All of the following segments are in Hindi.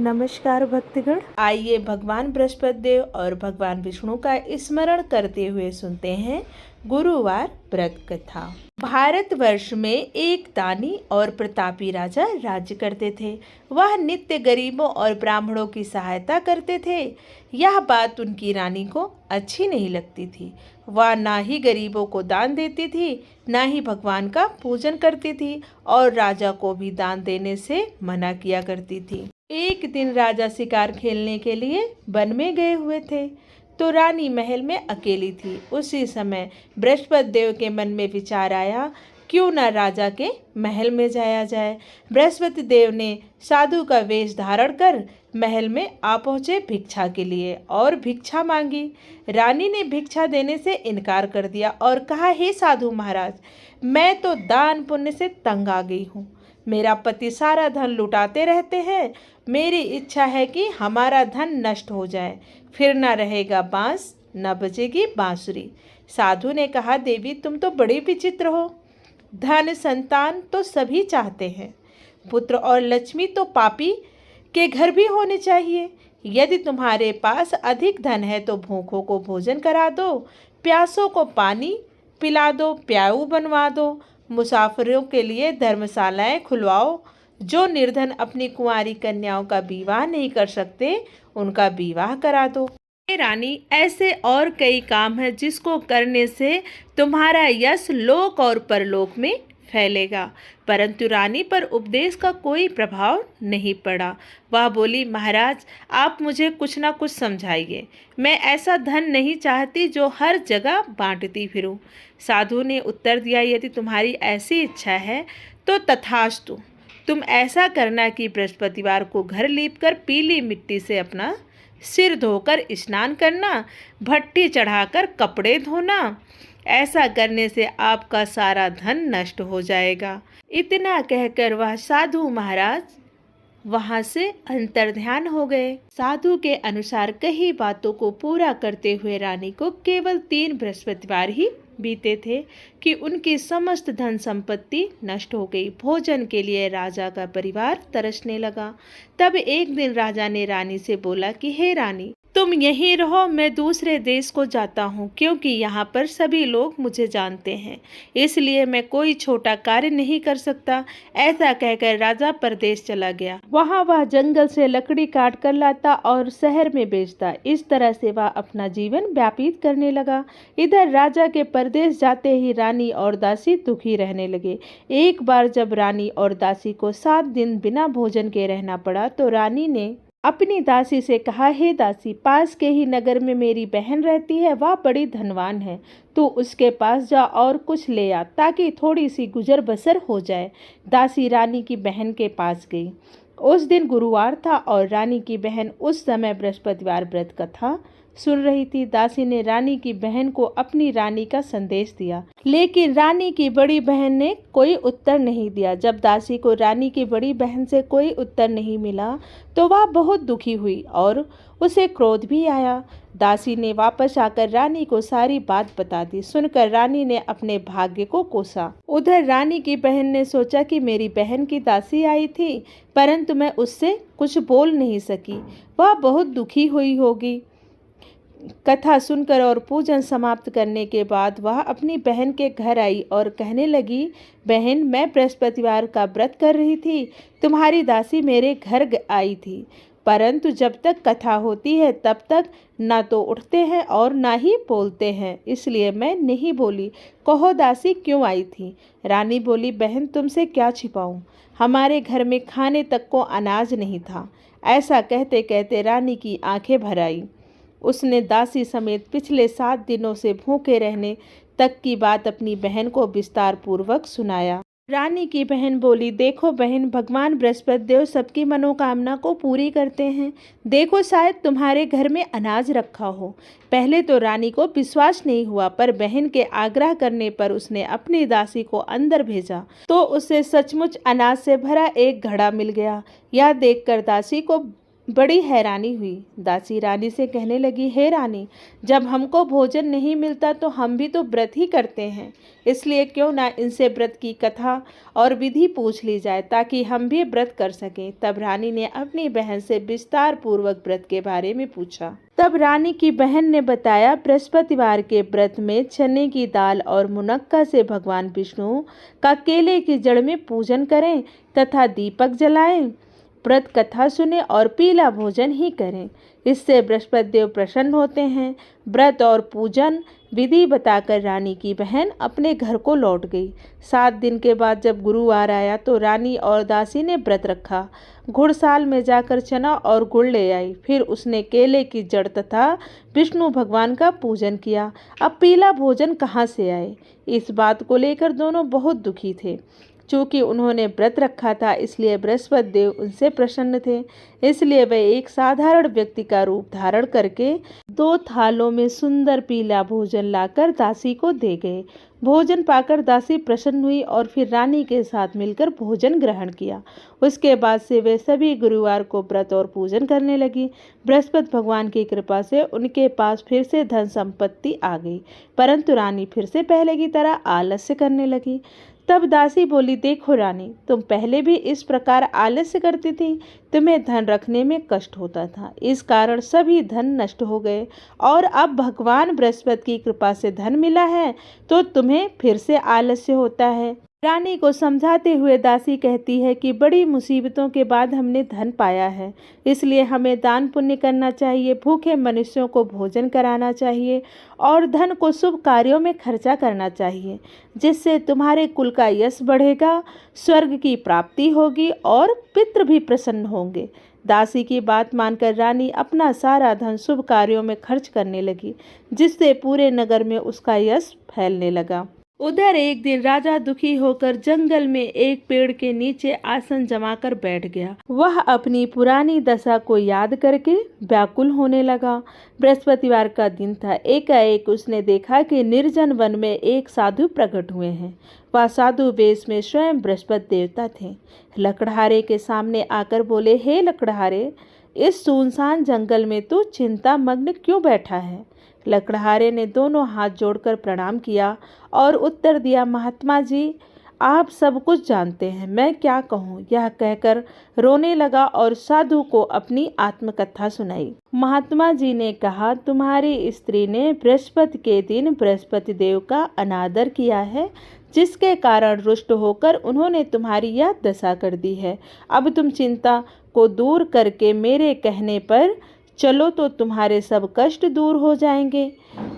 नमस्कार भक्तगण, आइए भगवान बृहस्पति देव और भगवान विष्णु का स्मरण करते हुए सुनते हैं गुरुवार व्रत कथा। भारतवर्ष में एक दानी और प्रतापी राजा राज्य करते थे। वह नित्य गरीबों और ब्राह्मणों की सहायता करते थे। यह बात उनकी रानी को अच्छी नहीं लगती थी। वह ना ही गरीबों को दान देती थी, ना ही भगवान का पूजन करती थी और राजा को भी दान देने से मना किया करती थी। एक दिन राजा शिकार खेलने के लिए वन में गए हुए थे, तो रानी महल में अकेली थी। उसी समय बृहस्पति देव के मन में विचार आया, क्यों न राजा के महल में जाया जाए। बृहस्पति देव ने साधु का वेश धारण कर महल में आ पहुँचे भिक्षा के लिए और भिक्षा मांगी। रानी ने भिक्षा देने से इनकार कर दिया और कहा, हे साधु महाराज, मैं तो दान पुण्य से तंग आ गई हूँ। मेरा पति सारा धन लुटाते रहते हैं। मेरी इच्छा है कि हमारा धन नष्ट हो जाए, फिर न रहेगा बांस, न बजेगी बांसुरी। साधु ने कहा, देवी तुम तो बड़ी विचित्र हो। धन संतान तो सभी चाहते हैं, पुत्र और लक्ष्मी तो पापी के घर भी होने चाहिए। यदि तुम्हारे पास अधिक धन है तो भूखों को भोजन करा दो, प्यासों को पानी पिला दो, प्याऊ बनवा दो, मुसाफिरों के लिए धर्मशालाएं खुलवाओ। जो निर्धन अपनी कुंवारी कन्याओं का विवाह नहीं कर सकते, उनका विवाह करा दो। रानी, ऐसे और कई काम है जिसको करने से तुम्हारा यश लोक और परलोक में फैलेगा। परंतु रानी पर उपदेश का कोई प्रभाव नहीं पड़ा। वह बोली, महाराज आप मुझे कुछ ना कुछ समझाइए। मैं ऐसा धन नहीं चाहती जो हर जगह बांटती फिरूं। साधु ने उत्तर दिया, यदि तुम्हारी ऐसी इच्छा है तो तथास्तु। तुम ऐसा करना कि बृहस्पतिवार को घर लीपकर पीली मिट्टी से अपना सिर धोकर स्नान करना, भट्टी चढ़ाकर कपड़े धोना। ऐसा करने से आपका सारा धन नष्ट हो जाएगा। इतना कहकर वह साधु महाराज वहां से अंतर्ध्यान हो गए। साधु के अनुसार कई बातों को पूरा करते हुए रानी को केवल 3 बृहस्पतिवार ही बीते थे कि उनकी समस्त धन संपत्ति नष्ट हो गई। भोजन के लिए राजा का परिवार तरसने लगा। तब एक दिन राजा ने रानी से बोला कि हे रानी, तुम यहीं रहो, मैं दूसरे देश को जाता हूँ, क्योंकि यहाँ पर सभी लोग मुझे जानते हैं, इसलिए मैं कोई छोटा कार्य नहीं कर सकता। ऐसा कहकर राजा परदेश चला गया। वहाँ वह जंगल से लकड़ी काट कर लाता और शहर में बेचता। इस तरह से वह अपना जीवन व्यतीत करने लगा। इधर राजा के परदेश जाते ही रानी और दासी दुखी रहने लगे। एक बार जब रानी और दासी को 7 दिन बिना भोजन के रहना पड़ा, तो रानी ने अपनी दासी से कहा, हे दासी, पास के ही नगर में मेरी बहन रहती है, वह बड़ी धनवान है। तू उसके पास जा और कुछ ले आ, ताकि थोड़ी सी गुजर बसर हो जाए। दासी रानी की बहन के पास गई। उस दिन गुरुवार था और रानी की बहन उस समय बृहस्पतिवार व्रत कथा सुन रही थी। दासी ने रानी की बहन को अपनी रानी का संदेश दिया, लेकिन रानी की बड़ी बहन ने कोई उत्तर नहीं दिया। जब दासी को रानी की बड़ी बहन से कोई उत्तर नहीं मिला, तो वह बहुत दुखी हुई और उसे क्रोध भी आया। दासी ने वापस आकर रानी को सारी बात बता दी। सुनकर रानी ने अपने भाग्य को कोसा। उधर रानी की बहन ने सोचा कि मेरी बहन की दासी आई थी, परंतु मैं उससे कुछ बोल नहीं सकी, वह बहुत दुखी हुई होगी। कथा सुनकर और पूजन समाप्त करने के बाद वह अपनी बहन के घर आई और कहने लगी, बहन, मैं बृहस्पतिवार का व्रत कर रही थी, तुम्हारी दासी मेरे घर आई थी, परंतु जब तक कथा होती है तब तक ना तो उठते हैं और ना ही बोलते हैं, इसलिए मैं नहीं बोली। कहो दासी क्यों आई थी? रानी बोली, बहन तुमसे क्या छिपाऊं, हमारे घर में खाने तक को अनाज नहीं था। ऐसा कहते कहते रानी की आंखें भर आई। उसने दासी समेत पिछले 7 दिनों से भूखे रहने तक की बात अपनी बहन को विस्तार पूर्वक सुनाया। रानी की बहन बोली, देखो बहन, भगवान बृहस्पति देव सबकी मनोकामना को पूरी करते हैं। देखो, शायद तुम्हारे घर में अनाज रखा हो। पहले तो रानी को विश्वास नहीं हुआ, पर बहन के आग्रह करने पर उसने अपनी दासी को अंदर भेजा, तो उसे सचमुच अनाज से भरा एक घड़ा मिल गया। यह देखकर दासी को बड़ी हैरानी हुई। दासी रानी से कहने लगी, हे रानी, जब हमको भोजन नहीं मिलता तो हम भी तो व्रत ही करते हैं, इसलिए क्यों ना इनसे व्रत की कथा और विधि पूछ ली जाए ताकि हम भी व्रत कर सकें। तब रानी ने अपनी बहन से विस्तार पूर्वक व्रत के बारे में पूछा। तब रानी की बहन ने बताया, बृहस्पतिवार के व्रत में चने की दाल और मुनक्का से भगवान विष्णु का केले की जड़ में पूजन करें तथा दीपक जलाएं, व्रत कथा सुने और पीला भोजन ही करें। इससे बृहस्पति देव प्रसन्न होते हैं। व्रत और पूजन विधि बताकर रानी की बहन अपने घर को लौट गई। 7 दिन के बाद जब गुरुवार आया तो रानी और दासी ने व्रत रखा। घुड़साल में जाकर चना और गुड़ ले आई। फिर उसने केले की जड़ तथा विष्णु भगवान का पूजन किया। अब पीला भोजन कहाँ से आए? इस बात को लेकर दोनों बहुत दुखी थे। चूँकि उन्होंने व्रत रखा था इसलिए बृहस्पति देव उनसे प्रसन्न थे, इसलिए वे एक साधारण व्यक्ति का रूप धारण करके 2 थालों में सुंदर पीला भोजन लाकर दासी को दे गए। भोजन पाकर दासी प्रसन्न हुई और फिर रानी के साथ मिलकर भोजन ग्रहण किया। उसके बाद से वे सभी गुरुवार को व्रत और पूजन करने लगी। बृहस्पति भगवान की कृपा से उनके पास फिर से धन संपत्ति आ गई, परंतु रानी फिर से पहले की तरह आलस्य करने लगी। तब दासी बोली, देखो रानी, तुम पहले भी इस प्रकार आलस्य करती थी, तुम्हें धन रखने में कष्ट होता था, इस कारण सभी धन नष्ट हो गए और अब भगवान बृहस्पति की कृपा से धन मिला है तो तुम्हें फिर से आलस्य होता है। रानी को समझाते हुए दासी कहती है कि बड़ी मुसीबतों के बाद हमने धन पाया है, इसलिए हमें दान पुण्य करना चाहिए, भूखे मनुष्यों को भोजन कराना चाहिए और धन को शुभ कार्यों में खर्चा करना चाहिए, जिससे तुम्हारे कुल का यश बढ़ेगा, स्वर्ग की प्राप्ति होगी और पितृ भी प्रसन्न होंगे। दासी की बात मानकर रानी अपना सारा धन शुभ कार्यों में खर्च करने लगी, जिससे पूरे नगर में उसका यश फैलने लगा। उधर एक दिन राजा दुखी होकर जंगल में एक पेड़ के नीचे आसन जमाकर बैठ गया। वह अपनी पुरानी दशा को याद करके व्याकुल होने लगा। बृहस्पतिवार का दिन था। एकाएक उसने देखा कि निर्जन वन में एक साधु प्रकट हुए हैं। वह साधु वेश में स्वयं बृहस्पति देवता थे। लकड़हारे के सामने आकर बोले, हे लकड़हारे, इस सुनसान जंगल में तू चिंता मग्न क्यों बैठा है? लकड़हारे ने दोनों हाथ जोड़कर प्रणाम किया और उत्तर दिया, महात्मा जी, आप सब कुछ जानते हैं, मैं क्या कहूँ। यह कहकर रोने लगा और साधु को अपनी आत्मकथा सुनाई। महात्मा जी ने कहा, तुम्हारी स्त्री ने बृहस्पति के दिन बृहस्पति देव का अनादर किया है, जिसके कारण रुष्ट होकर उन्होंने तुम्हारी यह दशा कर दी है। अब तुम चिंता को दूर करके मेरे कहने पर चलो तो तुम्हारे सब कष्ट दूर हो जाएंगे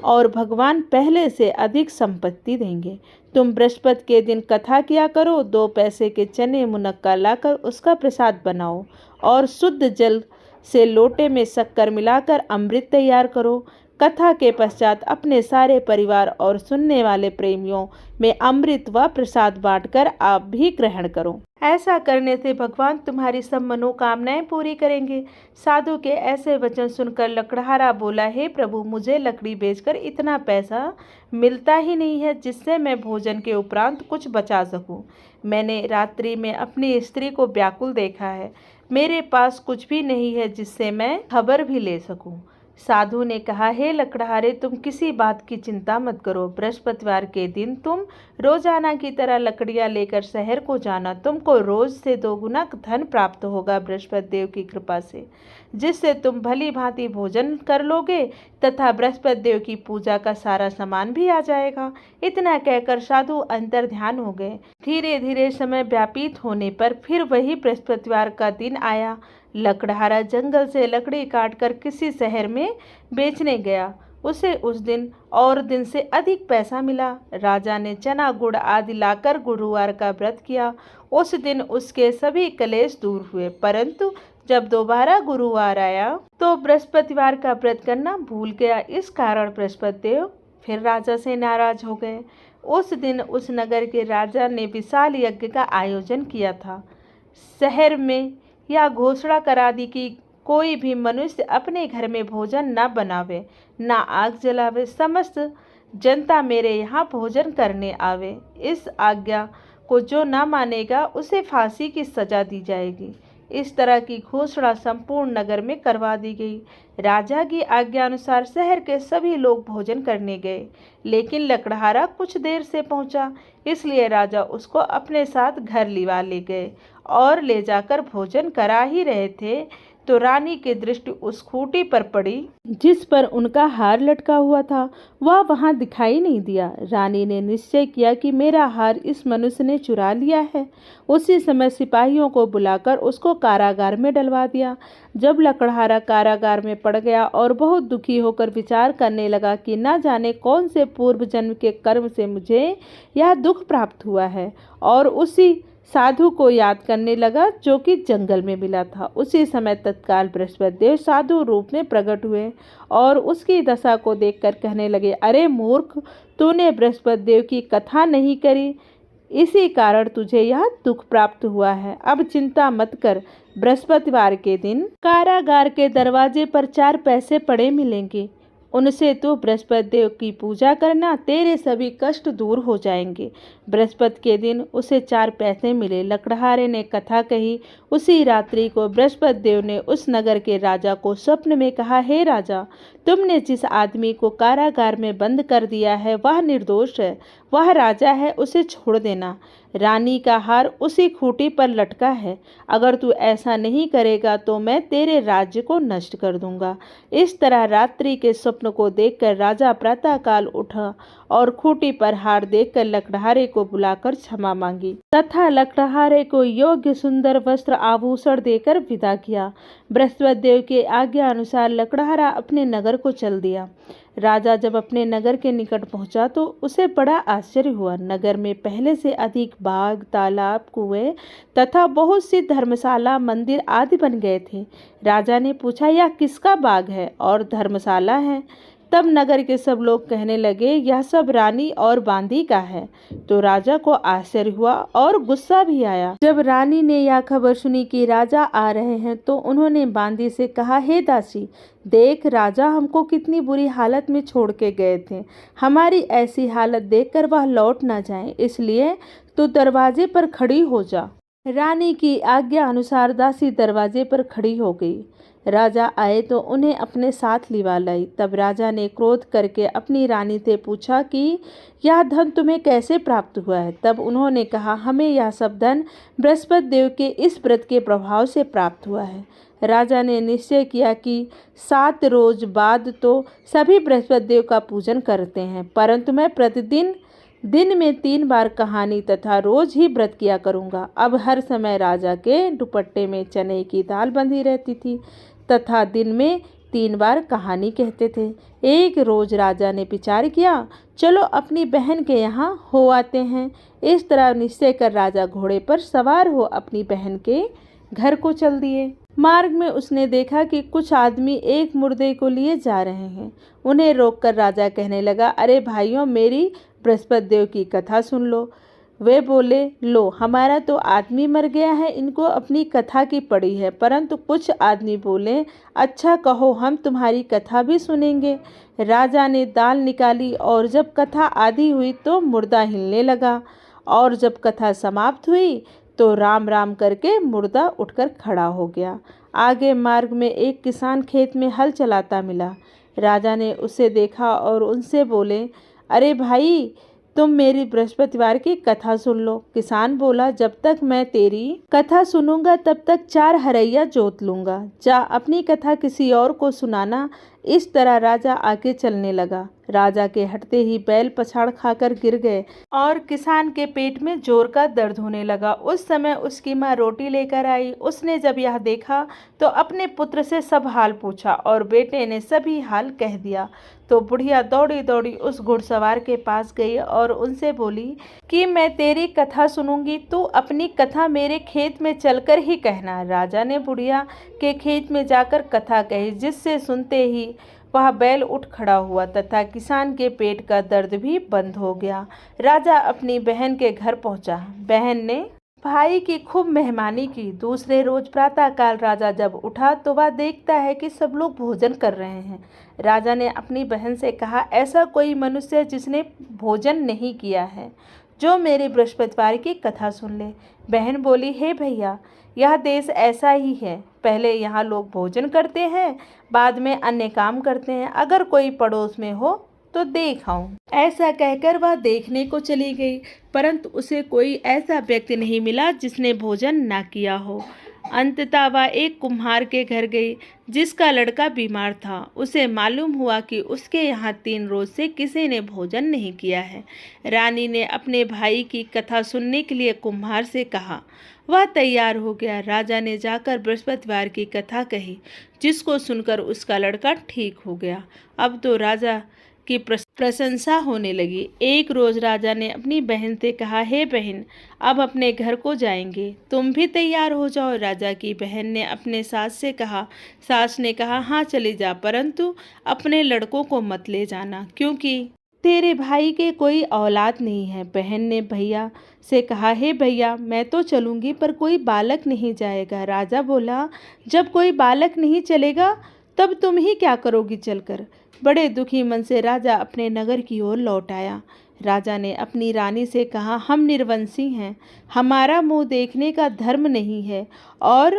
और भगवान पहले से अधिक संपत्ति देंगे। तुम बृहस्पति के दिन कथा किया करो, 2 पैसे के चने मुनक्का लाकर उसका प्रसाद बनाओ और शुद्ध जल से लोटे में शक्कर मिलाकर अमृत तैयार करो। कथा के पश्चात अपने सारे परिवार और सुनने वाले प्रेमियों में अमृत व प्रसाद बांटकर आप भी ग्रहण करो। ऐसा करने से भगवान तुम्हारी सब मनोकामनाएं पूरी करेंगे। साधु के ऐसे वचन सुनकर लकड़हारा बोला, हे प्रभु, मुझे लकड़ी बेचकर इतना पैसा मिलता ही नहीं है जिससे मैं भोजन के उपरांत कुछ बचा सकूं। मैंने रात्रि में अपनी स्त्री को व्याकुल देखा है, मेरे पास कुछ भी नहीं है जिससे मैं खबर भी ले सकूं। साधु ने कहा, हे लकड़हारे, तुम किसी बात की चिंता मत करो। बृहस्पतिवार के दिन तुम रोजाना की तरह लकड़ियां लेकर शहर को जाना। तुमको रोज से 2 गुना धन प्राप्त होगा बृहस्पति देव की कृपा से, जिससे तुम भली भांति भोजन कर लोगे तथा बृहस्पति देव की पूजा का सारा सामान भी आ जाएगा। इतना कहकर साधु अंतर ध्यान हो गए। धीरे धीरे समय व्यतीत होने पर फिर वही बृहस्पतिवार का दिन आया। लकड़हारा जंगल से लकड़ी काटकर किसी शहर में बेचने गया। उसे उस दिन और दिन से अधिक पैसा मिला। राजा ने चना गुड़ आदि लाकर गुरुवार का व्रत किया। उस दिन उसके सभी क्लेश दूर हुए, परंतु जब दोबारा गुरुवार आया तो बृहस्पतिवार का व्रत करना भूल गया। इस कारण बृहस्पति देव फिर राजा से नाराज हो गए। उस दिन उस नगर के राजा ने विशाल यज्ञ का आयोजन किया था। शहर में यह घोषणा करा दी कि कोई भी मनुष्य अपने घर में भोजन न बनावे, न आग जलावे, समस्त जनता मेरे यहाँ भोजन करने आवे। इस आज्ञा को जो न मानेगा उसे फांसी की सजा दी जाएगी। इस तरह की घोषणा संपूर्ण नगर में करवा दी गई। राजा की आज्ञा अनुसार शहर के सभी लोग भोजन करने गए, लेकिन लकड़हारा कुछ देर से पहुंचा, इसलिए राजा उसको अपने साथ घर लिवा ले गए और ले जाकर भोजन करा ही रहे थे तो रानी की दृष्टि उस खूंटी पर पड़ी जिस पर उनका हार लटका हुआ था। वह वहां दिखाई नहीं दिया। रानी ने निश्चय किया कि मेरा हार इस मनुष्य ने चुरा लिया है। उसी समय सिपाहियों को बुलाकर उसको कारागार में डलवा दिया। जब लकड़हारा कारागार में पड़ गया और बहुत दुखी होकर विचार करने लगा कि न जाने कौन से पूर्व जन्म के कर्म से मुझे यह दुख प्राप्त हुआ है, और उसी साधु को याद करने लगा जो कि जंगल में मिला था। उसी समय तत्काल बृहस्पति देव साधु रूप में प्रकट हुए और उसकी दशा को देखकर कहने लगे, अरे मूर्ख, तूने बृहस्पति देव की कथा नहीं करी, इसी कारण तुझे यह दुख प्राप्त हुआ है। अब चिंता मत कर, बृहस्पतिवार के दिन कारागार के दरवाजे पर 4 पैसे पड़े मिलेंगे, उनसे तो बृहस्पति देव की पूजा करना, तेरे सभी कष्ट दूर हो जाएंगे। बृहस्पति के दिन उसे 4 पैसे मिले। लकड़हारे ने कथा कही। उसी रात्रि को बृहस्पति देव ने उस नगर के राजा को स्वप्न में कहा, हे राजा, तुमने जिस आदमी को कारागार में बंद कर दिया है वह निर्दोष है, वह राजा है, उसे छोड़ देना। रानी का हार उसी खूंटी पर लटका है। अगर तू ऐसा नहीं करेगा तो मैं तेरे राज्य को नष्ट कर दूंगा। इस तरह रात्रि के स्वप्न को देखकर राजा प्रातःकाल उठा और खूंटी पर हार देखकर लकड़हारे को बुलाकर क्षमा मांगी तथा लकड़हारे को योग्य सुंदर वस्त्र आभूषण देकर विदा किया। बृहस्पति देव के आज्ञा अनुसार लकड़हारा अपने नगर को चल दिया। राजा जब अपने नगर के निकट पहुंचा तो उसे बड़ा आश्चर्य हुआ। नगर में पहले से अधिक बाग, तालाब, कुएं तथा बहुत सी धर्मशाला, मंदिर आदि बन गए थे। राजा ने पूछा, यह किसका बाग है और धर्मशाला है? तब नगर के सब लोग कहने लगे, यह सब रानी और बांदी का है। तो राजा को आश्चर्य हुआ और गुस्सा भी आया। जब रानी ने यह खबर सुनी कि राजा आ रहे हैं तो उन्होंने बांदी से कहा, हे दासी, देख, राजा हमको कितनी बुरी हालत में छोड़ के गए थे। हमारी ऐसी हालत देखकर वह लौट ना जाए, इसलिए तो दरवाजे पर खड़ी हो जा। रानी की आज्ञा अनुसार दासी दरवाजे पर खड़ी हो गई। राजा आए तो उन्हें अपने साथ लिवा लाई। तब राजा ने क्रोध करके अपनी रानी से पूछा कि यह धन तुम्हें कैसे प्राप्त हुआ है? तब उन्होंने कहा, हमें यह सब धन बृहस्पति देव के इस व्रत के प्रभाव से प्राप्त हुआ है। राजा ने निश्चय किया कि 7 रोज बाद तो सभी बृहस्पति देव का पूजन करते हैं, परंतु मैं प्रतिदिन दिन में 3 बार कहानी तथा रोज ही व्रत किया करूँगा। अब हर समय राजा के दुपट्टे में चने की दाल बंधी रहती थी तथा दिन में 3 बार कहानी कहते थे। एक रोज राजा ने विचार किया, चलो अपनी बहन के यहाँ हो आते हैं। इस तरह निश्चय कर राजा घोड़े पर सवार हो अपनी बहन के घर को चल दिए। मार्ग में उसने देखा कि कुछ आदमी एक मुर्दे को लिए जा रहे हैं। उन्हें रोककर राजा कहने लगा, अरे भाइयों, मेरी बृहस्पति देव की कथा सुन लो। वे बोले, लो, हमारा तो आदमी मर गया है, इनको अपनी कथा की पड़ी है। परंतु कुछ आदमी बोले, अच्छा कहो, हम तुम्हारी कथा भी सुनेंगे। राजा ने दाल निकाली और जब कथा आधी हुई तो मुर्दा हिलने लगा, और जब कथा समाप्त हुई तो राम राम करके मुर्दा उठकर खड़ा हो गया। आगे मार्ग में एक किसान खेत में हल चलाता मिला। राजा ने उसे देखा और उनसे बोले, अरे भाई, तुम मेरी बृहस्पतिवार की कथा सुन लो। किसान बोला, जब तक मैं तेरी कथा सुनूंगा तब तक 4 हरैया जोत लूंगा। जा अपनी कथा किसी और को सुनाना। इस तरह राजा आगे चलने लगा। राजा के हटते ही बैल पछाड़ खाकर गिर गए और किसान के पेट में जोर का दर्द होने लगा। उस समय उसकी माँ रोटी लेकर आई। उसने जब यह देखा तो अपने पुत्र से सब हाल पूछा और बेटे ने सभी हाल कह दिया। तो बुढ़िया दौड़ी दौड़ी उस घुड़सवार के पास गई और उनसे बोली कि मैं तेरी कथा सुनूंगी, तू अपनी कथा मेरे खेत में चलकर ही कहना। राजा ने बुढ़िया के खेत में जाकर कथा कही, जिससे सुनते ही वह बैल उठ खड़ा हुआ तथा किसान के पेट का दर्द भी बंद हो गया। राजा अपनी बहन के घर पहुंचा। बहन ने भाई की खूब मेहमानी की। दूसरे रोज प्रातःकाल राजा जब उठा तो वह देखता है कि सब लोग भोजन कर रहे हैं। राजा ने अपनी बहन से कहा, ऐसा कोई मनुष्य जिसने भोजन नहीं किया है, जो मेरी बृहस्पतिवार की कथा सुन ले। बहन बोली, हे भैया, यह देश ऐसा ही है, पहले यहाँ लोग भोजन करते हैं, बाद में अन्य काम करते हैं। अगर कोई पड़ोस में हो तो देख आऊं। ऐसा कहकर वह देखने को चली गई, परंतु उसे कोई ऐसा व्यक्ति नहीं मिला जिसने भोजन ना किया हो। अंततः वह एक कुम्हार के घर गई जिसका लड़का बीमार था। उसे मालूम हुआ कि उसके यहाँ 3 रोज से किसी ने भोजन नहीं किया है। रानी ने अपने भाई की कथा सुनने के लिए कुम्हार से कहा। वह तैयार हो गया। राजा ने जाकर बृहस्पतिवार की कथा कही, जिसको सुनकर उसका लड़का ठीक हो गया। अब तो राजा की प्रशंसा होने लगी। एक रोज राजा ने अपनी बहन से कहा, हे बहन, अब अपने घर को जाएंगे, तुम भी तैयार हो जाओ। राजा की बहन ने अपने सास से कहा। सास ने कहा, हाँ चली जा, परंतु अपने लड़कों को मत ले जाना, क्योंकि तेरे भाई के कोई औलाद नहीं है। बहन ने भैया से कहा, हे भैया, मैं तो चलूंगी पर कोई बालक नहीं जाएगा। राजा बोला, जब कोई बालक नहीं चलेगा तब तुम ही क्या करोगी चलकर। बड़े दुखी मन से राजा अपने नगर की ओर लौट आया। राजा ने अपनी रानी से कहा, हम निर्वंशी हैं, हमारा मुंह देखने का धर्म नहीं है और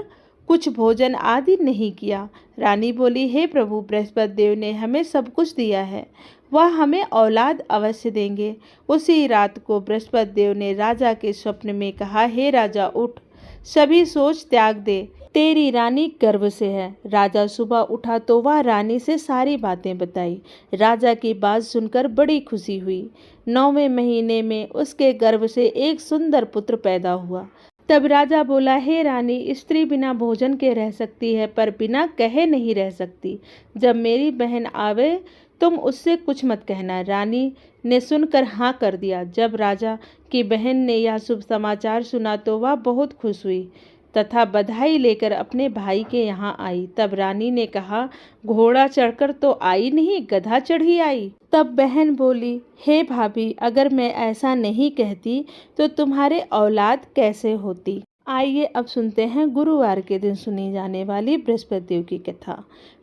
कुछ भोजन आदि नहीं किया। रानी बोली, हे प्रभु, बृहस्पति देव ने हमें सब कुछ दिया है, वह हमें औलाद अवश्य देंगे। उसी रात को बृहस्पति देव ने राजा के स्वप्न में कहा, हे राजा, उठ, सभी सोच त्याग दे, तेरी रानी गर्भ से है। राजा सुबह उठा तो वह रानी से सारी बातें बताई। राजा की बात सुनकर बड़ी खुशी हुई। 9वें महीने में उसके गर्भ से एक सुंदर पुत्र पैदा हुआ। तब राजा बोला, हे रानी, स्त्री बिना भोजन के रह सकती है पर बिना कहे नहीं रह सकती। जब मेरी बहन आवे तुम उससे कुछ मत कहना। रानी ने सुनकर हाँ कर दिया। जब राजा की बहन ने यह शुभ समाचार सुना तो वह बहुत खुश हुई तथा बधाई लेकर अपने भाई के यहाँ आई। तब रानी ने कहा, घोड़ा चढ़कर तो आई नहीं, गधा चढ़ी आई। तब बहन बोली, हे भाभी, अगर मैं ऐसा नहीं कहती तो तुम्हारे औलाद कैसे होती। आइए अब सुनते हैं गुरुवार के दिन सुनी जाने वाली बृहस्पति देव की कथा।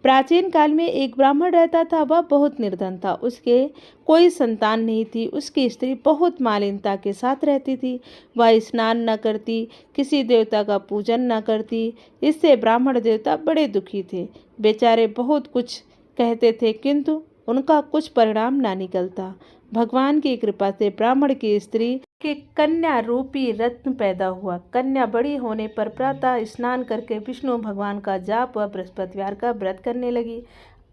प्राचीन काल में एक ब्राह्मण रहता था। वह बहुत निर्धन था, उसके कोई संतान नहीं थी। उसकी स्त्री बहुत मालिनता के साथ रहती थी। वह स्नान न करती, किसी देवता का पूजन न करती। इससे ब्राह्मण देवता बड़े दुखी थे। बेचारे बहुत कुछ कहते थे किंतु उनका कुछ परिणाम ना निकलता। भगवान की कृपा से ब्राह्मण की स्त्री के कन्या रूपी रत्न पैदा हुआ। कन्या बड़ी होने पर प्रातः स्नान करके विष्णु भगवान का जाप व बृहस्पतिवार का व्रत करने लगी।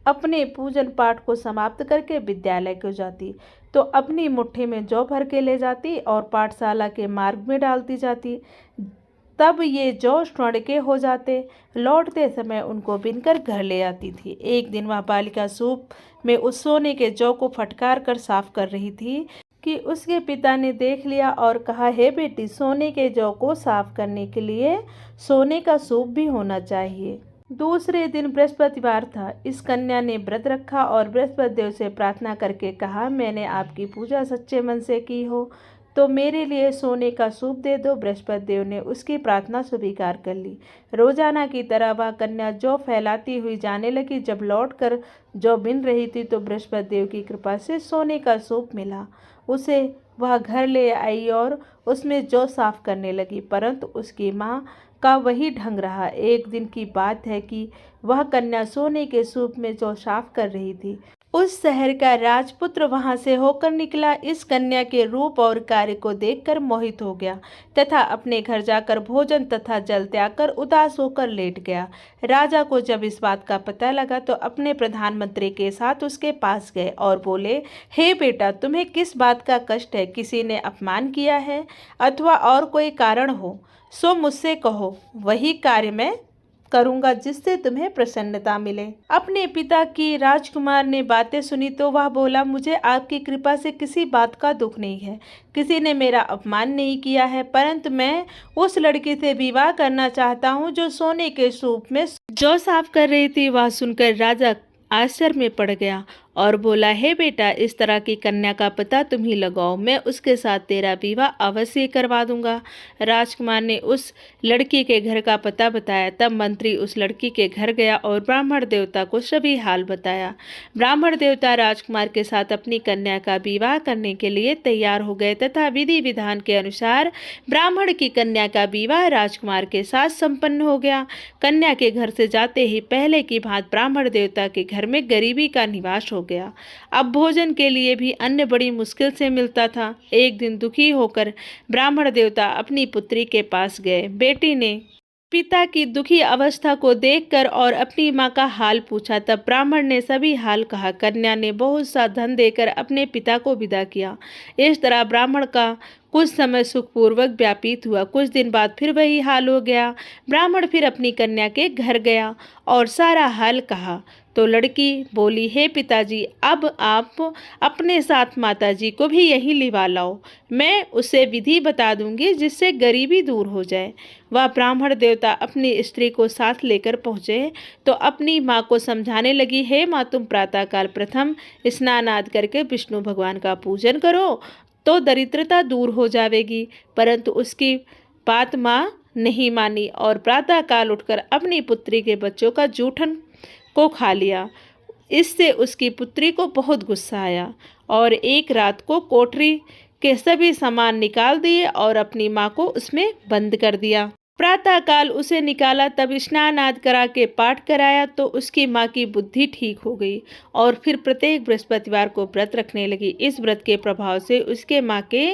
अपने पूजन पाठ को समाप्त करके विद्यालय को जाती तो अपनी मुट्ठी में जौ भर के ले जाती और पाठशाला के मार्ग में डालती जाती। तब ये जौ स्वर्ण के हो जाते। लौटते समय उनको बिनकर घर ले आती थी। एक दिन वह बालिका सूप में उस सोने के जौ को फटकार कर साफ कर रही थी कि उसके पिता ने देख लिया और कहा, हे बेटी, सोने के जौ को साफ करने के लिए सोने का सूप भी होना चाहिए। दूसरे दिन बृहस्पतिवार था। इस कन्या ने व्रत रखा और बृहस्पति देव से प्रार्थना करके कहा, मैंने आपकी पूजा सच्चे मन से की हो तो मेरे लिए सोने का सूप दे दो। बृहस्पति देव ने उसकी प्रार्थना स्वीकार कर ली। रोजाना की तरह वह कन्या जौ फैलाती हुई जाने लगी। जब लौटकर जौ बिन रही थी तो बृहस्पति देव की कृपा से सोने का सूप मिला। उसे वह घर ले आई और उसमें जौ साफ करने लगी, परंतु उसकी माँ का वही ढंग रहा। एक दिन की बात है कि वह कन्या सोने के सूप में जौ साफ कर रही थी। उस शहर का राजपुत्र वहां से होकर निकला। इस कन्या के रूप और कार्य को देखकर मोहित हो गया तथा अपने घर जाकर भोजन तथा जल त्याग कर उदास होकर लेट गया। राजा को जब इस बात का पता लगा तो अपने प्रधानमंत्री के साथ उसके पास गए और बोले, हे बेटा, तुम्हें किस बात का कष्ट है? किसी ने अपमान किया है अथवा और कोई कारण हो सो मुझसे कहो, वही कार्य मैं करूंगा जिससे तुम्हें प्रसन्नता मिले। अपने पिता की राजकुमार ने बातें सुनी तो वह बोला, मुझे आपकी कृपा से किसी बात का दुख नहीं है। किसी ने मेरा अपमान नहीं किया है, परंतु मैं उस लड़की से विवाह करना चाहता हूँ जो सोने के सूप में जौ साफ कर रही थी। वह सुनकर राजा आश्चर्य में पड़ गया और बोला, हे बेटा, इस तरह की कन्या का पता तुम ही लगाओ, मैं उसके साथ तेरा विवाह अवश्य करवा दूंगा। राजकुमार ने उस लड़की के घर का पता बताया। तब मंत्री उस लड़की के घर गया और ब्राह्मण देवता को सभी हाल बताया। ब्राह्मण देवता राजकुमार के साथ अपनी कन्या का विवाह करने के लिए तैयार हो गए तथा विधि विधान के अनुसार ब्राह्मण की कन्या का विवाह राजकुमार के साथ संपन्न हो गया। कन्या के घर से जाते ही पहले की भांति ब्राह्मण देवता के घर में गरीबी का निवास हो गया। अब भोजन के लिए भी अन्न बड़ी मुश्किल से मिलता था। एक दिन दुखी होकर ब्राह्मण देवता अपनी पुत्री के पास गए। बेटी ने पिता की दुखी अवस्था को देखकर और अपनी माँ का हाल पूछा। तब ब्राह्मण ने सभी हाल कहा। कन्या ने बहुत सा धन देकर अपने पिता को विदा किया। इस तरह ब्राह्मण का कुछ समय सुखपूर्वक व्यतीत हुआ। कुछ दिन बाद फिर वही हाल हो गया। ब्राह्मण फिर अपनी कन्या के घर गया और सारा हाल कहा। तो लड़की बोली, हे पिताजी, अब आप अपने साथ माताजी को भी यहीं लिवा लाओ, मैं उसे विधि बता दूंगी जिससे गरीबी दूर हो जाए। वह ब्राह्मण देवता अपनी स्त्री को साथ लेकर पहुँचे तो अपनी माँ को समझाने लगी, हे माँ, तुम प्रातःकाल प्रथम स्नान आदि करके विष्णु भगवान का पूजन करो तो दरिद्रता दूर हो जाएगी। परंतु उसकी बात माँ नहीं मानी और प्रातःकाल उठकर अपनी पुत्री के बच्चों का जूठन को खा लिया। इससे उसकी पुत्री को बहुत गुस्सा आया और एक रात को कोठरी के सभी सामान निकाल दिए और अपनी माँ को उसमें बंद कर दिया। प्रातःकाल उसे निकाला, तब स्नान आदि करा के पाठ कराया तो उसकी माँ की बुद्धि ठीक हो गई और फिर प्रत्येक बृहस्पतिवार को व्रत रखने लगी। इस व्रत के प्रभाव से उसके माँ के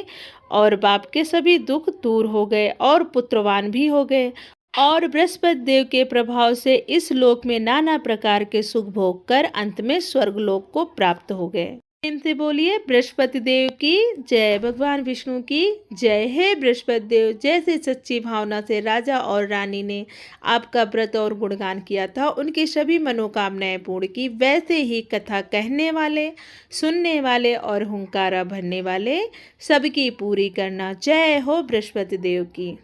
और बाप के सभी दुख दूर हो गए और पुत्रवान भी हो गए और बृहस्पति देव के प्रभाव से इस लोक में नाना प्रकार के सुख भोग कर अंत में स्वर्गलोक को प्राप्त हो गए। इनसे बोलिए बृहस्पति देव की जय, भगवान विष्णु की जय। है बृहस्पति देव, जैसे सच्ची भावना से राजा और रानी ने आपका व्रत और गुणगान किया था, उनकी सभी मनोकामनाएं पूर्ण की, वैसे ही कथा कहने वाले, सुनने वाले और हुंकारा भरने वाले सबकी पूरी करना। जय हो बृहस्पति देव की।